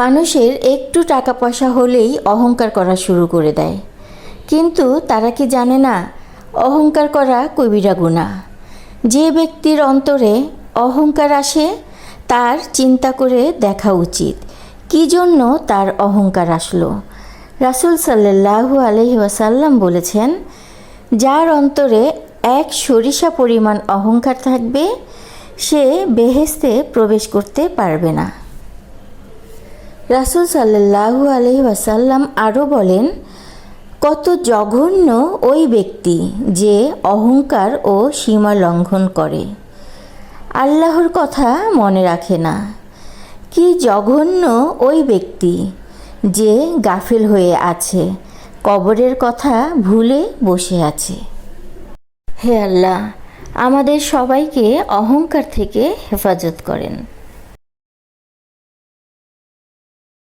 মানুষের একটু টাকা পয়সা হলেই অহংকার করা শুরু করে দেয়, কিন্তু তারা কি জানে না অহংকার করা কবিরা গুনাহ। যে ব্যক্তির অন্তরে অহংকার আসে তার চিন্তা করে দেখা উচিত কী জন্য তার অহংকার আসলো। রাসূল সাল্লাল্লাহু আলাইহি ওয়াসাল্লাম বলেছেন, যার অন্তরে এক সরিষা পরিমাণ অহংকার থাকবে সে বেহেশতে প্রবেশ করতে পারবে না। রাসূল সাল্লাল্লাহু আলাইহি ওয়াসাল্লাম আরও বলেন, কত জঘন্য ওই ব্যক্তি যে অহংকার ও সীমা লঙ্ঘন করে, আল্লাহর কথা মনে রাখে না। কি জঘন্য ওই ব্যক্তি যে গাফিল হয়ে আছে, কবরের কথা ভুলে বসে আছে। হে আল্লাহ, আমাদের সবাইকে অহংকার থেকে হেফাজত করেন।